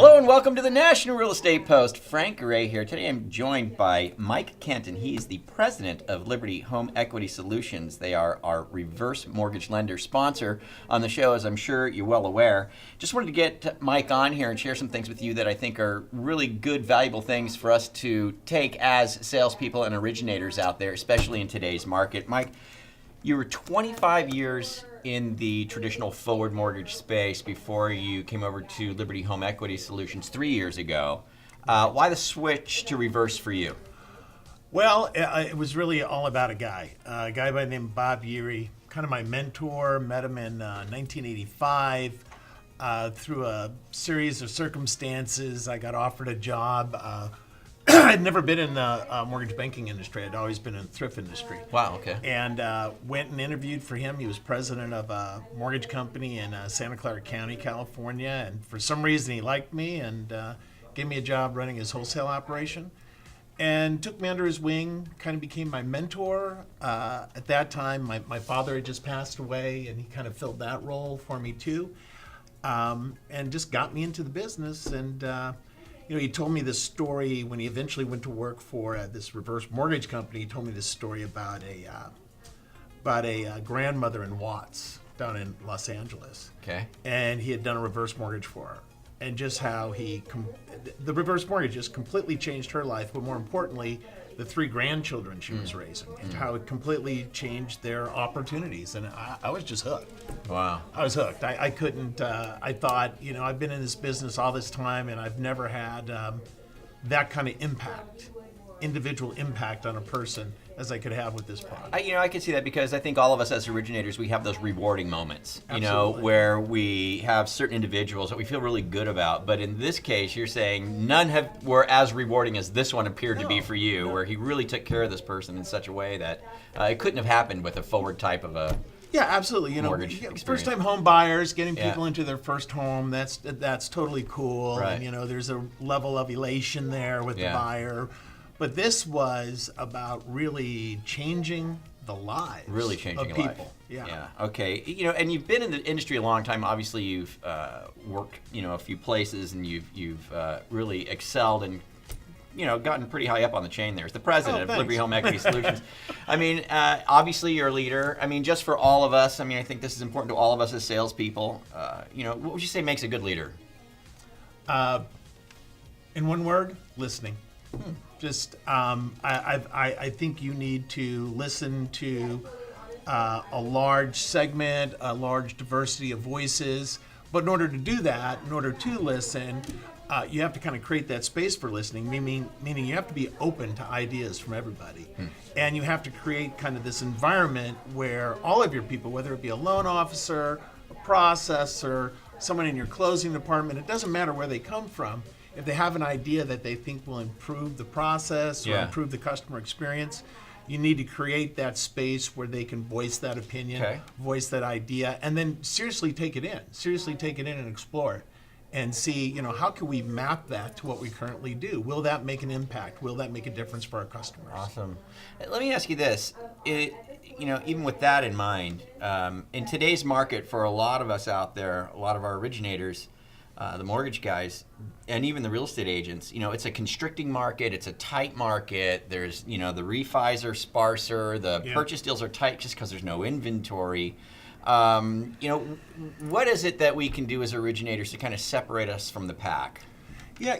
Hello and welcome to the National Real Estate Post. Frank Ray here. Today I'm joined by Mike Kenton. He is the president of Liberty Home Equity Solutions. They are our reverse mortgage lender sponsor on the show, as I'm sure you're well aware. Just wanted to get Mike on here and share some things with you that I think are really good, valuable things for us to take as salespeople and originators out there, especially in today's market. Mike, you were 25 years in the traditional forward mortgage space before you came over to Liberty Home Equity Solutions 3 years ago. Why the switch to reverse for you? Well, it was really all about a guy by the name of Bob Yeary, kind of my mentor. Met him in 1985. Through a series of circumstances, I got offered a job. I'd never been in the mortgage banking industry. I'd always been in the thrift industry. Wow, okay. And went and interviewed for him. He was president of a mortgage company in Santa Clara County, California. And for some reason, he liked me and gave me a job running his wholesale operation and took me under his wing, kind of became my mentor. At that time, my father had just passed away, and he kind of filled that role for me too, and just got me into the business. And he told me this story when he eventually went to work for this reverse mortgage company. He told me this story about a grandmother in Watts down in Los Angeles. Okay. And he had done a reverse mortgage for her. And just how the reverse mortgage just completely changed her life, but more importantly, the 3 grandchildren she was raising, and how it completely changed their opportunities. And I was just hooked. Wow. I was hooked. I couldn't, I thought, I've been in this business all this time, and I've never had that kind of impact, individual impact on a person as I could have with this product. I can see that because I think all of us as originators, we have those rewarding moments, Absolutely. where we have certain individuals that we feel really good about. But in this case, you're saying none were as rewarding as this one appeared to be for you, where he really took care of this person in such a way that it couldn't have happened with a forward type of a Yeah, absolutely. mortgage experience. First-time home buyers, getting Yeah. people into their first home, that's totally cool. Right. And, there's a level of elation there with the buyer. But this was about really changing the lives Really changing of your people. life. Yeah. Okay. And you've been in the industry a long time. Obviously, you've worked, a few places, and you've really excelled and, gotten pretty high up on the chain there. As the president of thanks. Liberty Home Equity Solutions. Obviously, you're a leader. Just for all of us. I think this is important to all of us as salespeople. What would you say makes a good leader? In one word, listening. Just, I think you need to listen to a large segment, a large diversity of voices. But in order to do that, in order to listen, you have to kind of create that space for listening, meaning you have to be open to ideas from everybody. And you have to create kind of this environment where all of your people, whether it be a loan officer, a processor, someone in your closing department, it doesn't matter where they come from. If they have an idea that they think will improve the process or improve the customer experience, you need to create that space where they can voice that opinion, voice that idea, and then seriously take it in. Seriously take it in and explore it and see, how can we map that to what we currently do? Will that make an impact? Will that make a difference for our customers? Awesome. Let me ask you this. Even with that in mind, in today's market, for a lot of us out there, a lot of our originators, the mortgage guys, and even the real estate agents, it's a constricting market. It's a tight market. There's, the refis are sparser. The purchase deals are tight just because there's no inventory. What is it that we can do as originators to kind of separate us from the pack? Yeah,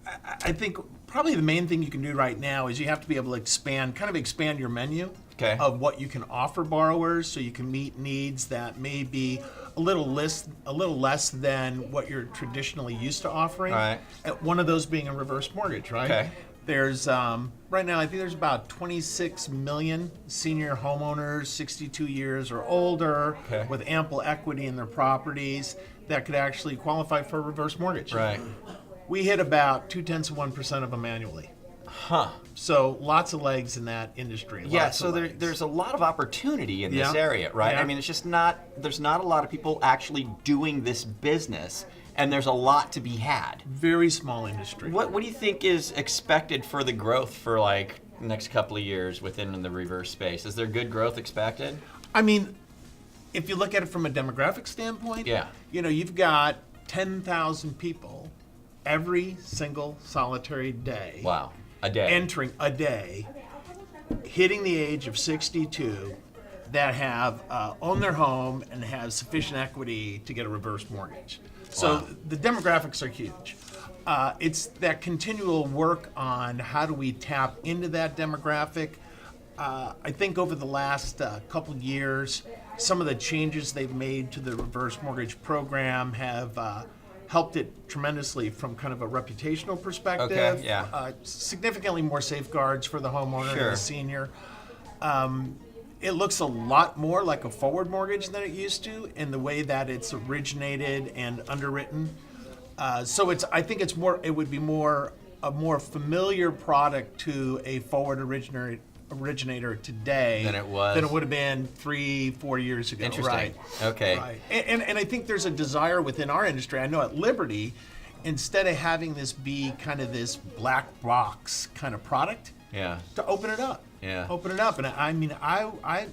I think probably the main thing you can do right now is you have to be able to expand your menu of what you can offer borrowers, so you can meet needs that may be a little less than what you're traditionally used to offering. Right. One of those being a reverse mortgage, right? Okay. There's right now I think there's about 26 million senior homeowners, 62 years or older, with ample equity in their properties that could actually qualify for a reverse mortgage. Right. We hit about 0.2% of them annually. Huh. So lots of legs in that industry. Yeah, so there's a lot of opportunity in this area, right? Yeah. It's just there's not a lot of people actually doing this business, and there's a lot to be had. Very small industry. What do you think is expected for the growth for the next couple of years within the reverse space? Is there good growth expected? If you look at it from a demographic standpoint, Yeah. you've got 10,000 people every single solitary day. Wow. A day. Entering a day, hitting the age of 62, that have owned their home and have sufficient equity to get a reverse mortgage. So Wow. the demographics are huge. It's that continual work on how do we tap into that demographic. I think over the last couple of years, some of the changes they've made to the reverse mortgage program have helped it tremendously from kind of a reputational perspective. Okay, yeah. Significantly more safeguards for the homeowner Sure. and the senior. It looks a lot more like a forward mortgage than it used to in the way that it's originated and underwritten. So I think it's more. It would be a more familiar product to a forward originator today Than it was? than it would have been 3-4 years ago. Interesting. Right. Okay. Right. And I think there's a desire within our industry. I know at Liberty, instead of having this be kind of this black box kind of product, Yeah. to open it up. Yeah. Open it up. And I mean,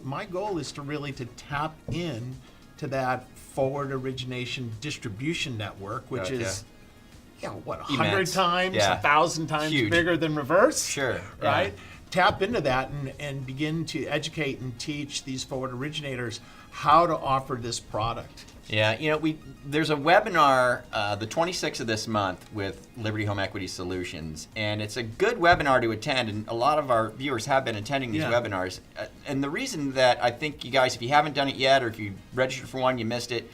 my goal is to really to tap in to that forward origination distribution network, which Okay. is, what, 100 Immense. times, Yeah. 1,000 times Huge. bigger than reverse? Sure. Right? Yeah. Tap into that and begin to educate and teach these forward originators how to offer this product. Yeah, there's a webinar the 26th of this month with Liberty Home Equity Solutions, and it's a good webinar to attend, and a lot of our viewers have been attending these Yeah. webinars. And the reason that I think you guys, if you haven't done it yet, or if you registered for one, you missed it,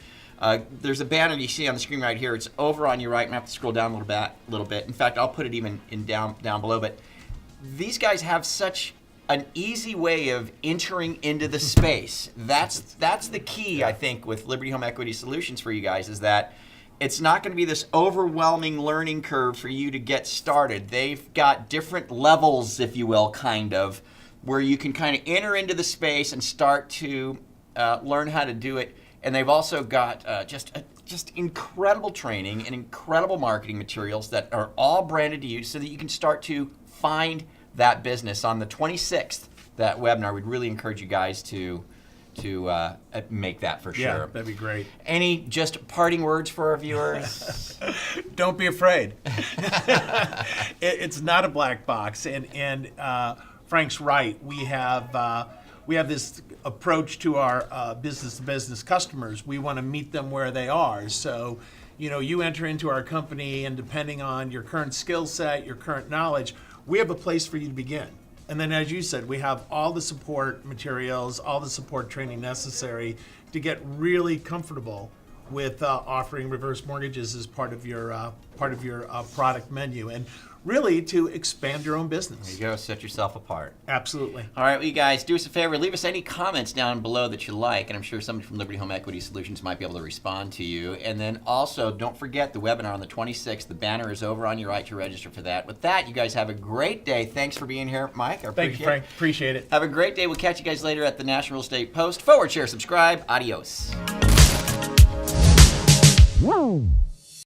there's a banner you see on the screen right here. It's over on your right. I'm gonna have to scroll down a little bit. In fact, I'll put it even down below. But these guys have such an easy way of entering into the space. That's the key, I think, with Liberty Home Equity Solutions for you guys, is that it's not going to be this overwhelming learning curve for you to get started. They've got different levels, if you will, kind of, where you can kind of enter into the space and start to learn how to do it. And they've also got just incredible training and incredible marketing materials that are all branded to you so that you can start to find that business. On the 26th, that webinar, we'd really encourage you guys to make that for sure. Yeah, that'd be great. Any just parting words for our viewers? Don't be afraid. It's not a black box, and Frank's right. We have this approach to our business-to-business customers. We want to meet them where they are. So, you enter into our company, and depending on your current skill set, your current knowledge, we have a place for you to begin. And then, as you said, we have all the support materials, all the support training necessary to get really comfortable with offering reverse mortgages as part of your product menu, and really to expand your own business. There you go, set yourself apart. Absolutely. All right, well, you guys, do us a favor, leave us any comments down below that you like, and I'm sure somebody from Liberty Home Equity Solutions might be able to respond to you. And then also, don't forget the webinar on the 26th. The banner is over on your right to register for that. With that, you guys have a great day. Thanks for being here, Mike. I appreciate Thank you, Frank. Appreciate it. Have a great day. We'll catch you guys later at the National Real Estate Post. Forward, share, subscribe. Adios. Whoa.